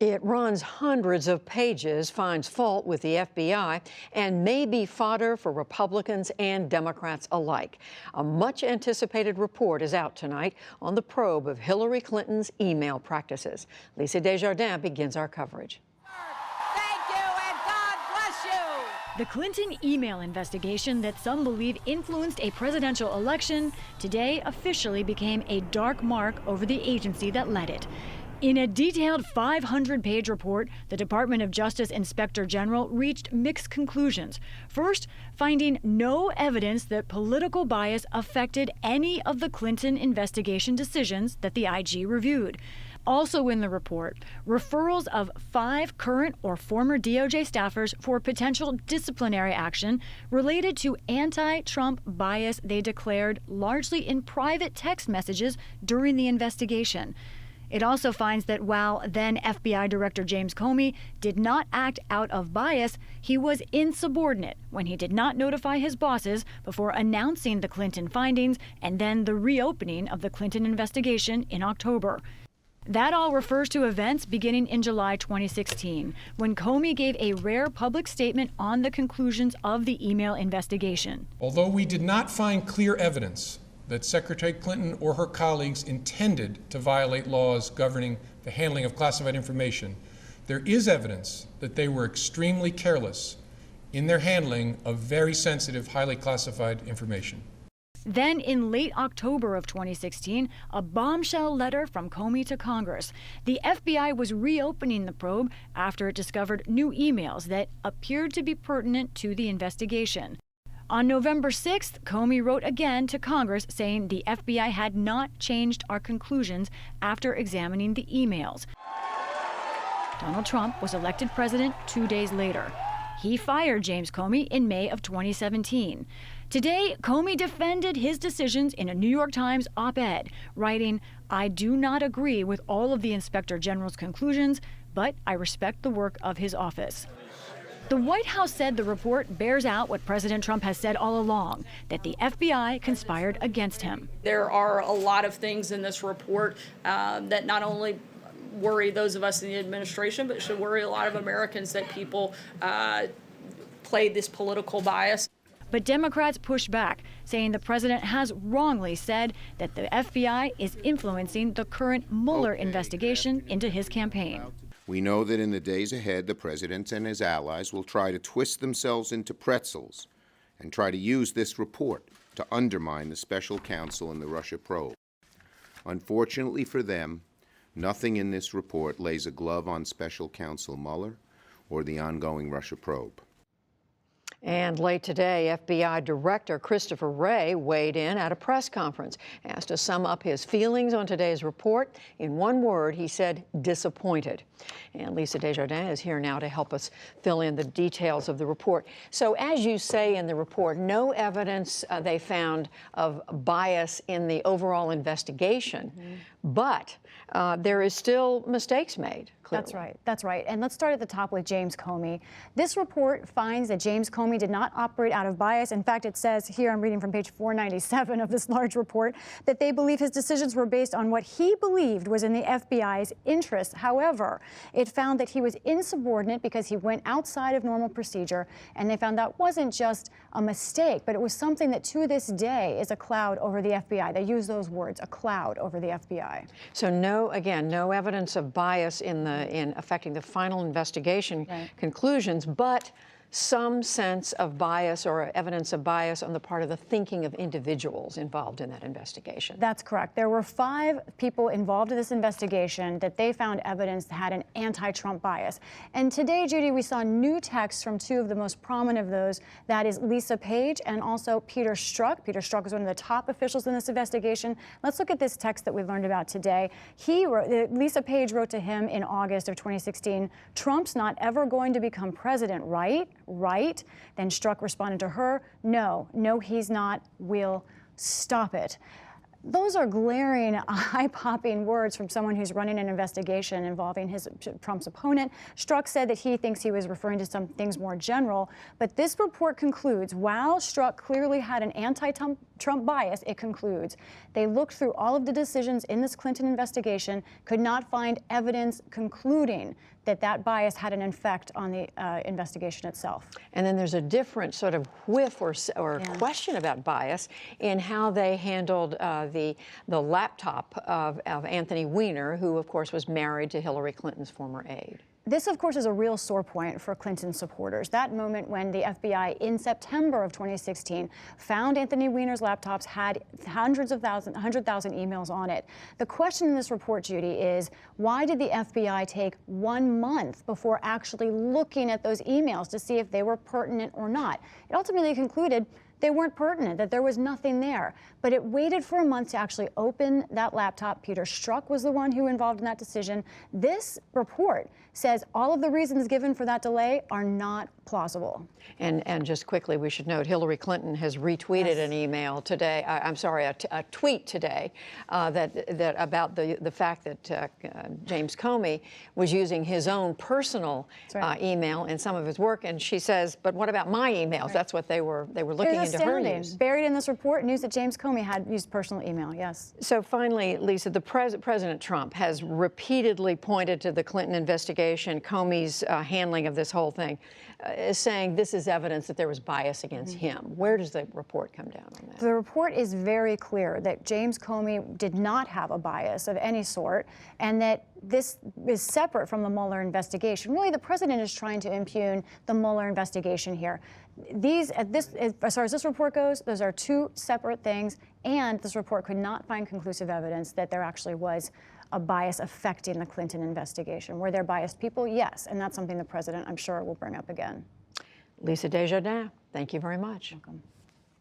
It runs hundreds of pages, finds fault with the FBI, and may be fodder for Republicans and Democrats alike. A much-anticipated report is out tonight on the probe of Hillary Clinton's email practices. Lisa Desjardins begins our coverage. Thank you, and God bless you. The Clinton email investigation that some believe influenced a presidential election today officially became a dark mark over the agency that led it. In a detailed 500-page report, the Department of Justice Inspector General reached mixed conclusions. First, finding no evidence that political bias affected any of the Clinton investigation decisions that the IG reviewed. Also in the report, referrals of 5 current or former DOJ staffers for potential disciplinary action related to anti-Trump bias they declared largely in private text messages during the investigation. It also finds that while then FBI Director James Comey did not act out of bias, he was insubordinate when he did not notify his bosses before announcing the Clinton findings and then the reopening of the Clinton investigation in October. That all refers to events beginning in July 2016, when Comey gave a rare public statement on the conclusions of the email investigation. Although we did not find clear evidence that Secretary Clinton or her colleagues intended to violate laws governing the handling of classified information, there is evidence that they were extremely careless in their handling of very sensitive, highly classified information. Then, in late October of 2016, a bombshell letter from Comey to Congress. The FBI was reopening the probe after it discovered new emails that appeared to be pertinent to the investigation. On November 6th, Comey wrote again to Congress saying the FBI had not changed our conclusions after examining the emails. Donald Trump was elected president 2 days later. He fired James Comey in May of 2017. Today, Comey defended his decisions in a New York Times op-ed, writing, "I do not agree with all of the Inspector General's conclusions, but I respect the work of his office." The White House said the report bears out what President Trump has said all along, that the FBI conspired against him. There are a lot of things in this report that not only worry those of us in the administration, but should worry a lot of Americans, that people play this political bias. But Democrats push back, saying the president has wrongly said that the FBI is influencing the current Mueller investigation into his campaign. We know that in the days ahead, the president and his allies will try to twist themselves into pretzels and try to use this report to undermine the special counsel in the Russia probe. Unfortunately for them, nothing in this report lays a glove on special counsel Mueller or the ongoing Russia probe. And late today, FBI Director Christopher Wray weighed in at a press conference, asked to sum up his feelings on today's report. In one word, he said, disappointed. And Lisa Desjardins is here now to help us fill in the details of the report. So as you say in the report, no evidence they found of bias in the overall investigation, but there is still mistakes made. Clearly. That's right. And let's start at the top with James Comey. This report finds that James Comey did not operate out of bias. In fact, it says here, I'm reading from page 497 of this large report, that they believe his decisions were based on what he believed was in the FBI's interest. However, it found that he was insubordinate because he went outside of normal procedure, and they found that wasn't just a mistake, but it was something that to this day is a cloud over the FBI. They use those words, a cloud over the FBI. So no evidence of bias in affecting the final investigation conclusions, but some sense of bias or evidence of bias on the part of the thinking of individuals involved in that investigation. That's correct. There were 5 people involved in this investigation that they found evidence had an anti-Trump bias. And today, Judy, we saw new texts from 2 of the most prominent of those. That is Lisa Page and also Peter Strzok. Peter Strzok was one of the top officials in this investigation. Let's look at this text that we learned about today. Lisa Page wrote to him in August of 2016, "Trump's not ever going to become president, right? Right?" Then Strzok responded to her, no, he's not. We'll stop it. Those are glaring, eye-popping words from someone who's running an investigation involving Trump's opponent. Strzok said that he thinks he was referring to some things more general, but this report concludes, while Strzok clearly had an anti-Trump bias, it concludes they looked through all of the decisions in this Clinton investigation, could not find evidence concluding that that bias had an effect on the investigation itself. And then there's a different sort of whiff or question about bias in how they handled the laptop of Anthony Weiner, who, of course, was married to Hillary Clinton's former aide. This, of course, is a real sore point for Clinton supporters. That moment when the FBI in September of 2016 found Anthony Weiner's laptops had 100,000 emails on it. The question in this report, Judy, is why did the FBI take 1 month before actually looking at those emails to see if they were pertinent or not? It ultimately concluded they weren't pertinent, that there was nothing there. But it waited for a month to actually open that laptop. Peter Strzok was the one who involved in that decision. This report says all of the reasons given for that delay are not plausible. And just quickly, we should note Hillary Clinton has retweeted an email today. I'm sorry, a tweet today that about the fact that James Comey was using his own personal email in some of his work, and she says, "But what about my emails?" That's what they were looking into her use. Buried in this report, news that James Comey had used personal email. Yes. So finally, Lisa, President Trump has repeatedly pointed to the Clinton investigation, Comey's handling of this whole thing, is saying this is evidence that there was bias against him. Where does the report come down on that? The report is very clear that James Comey did not have a bias of any sort, and that this is separate from the Mueller investigation. Really, the president is trying to impugn the Mueller investigation here. As far as this report goes, those are two separate things, and this report could not find conclusive evidence that there actually was a bias affecting the Clinton investigation. Were there biased people? Yes, and that's something the president, I'm sure, will bring up again. Lisa Desjardins, thank you very much. Welcome.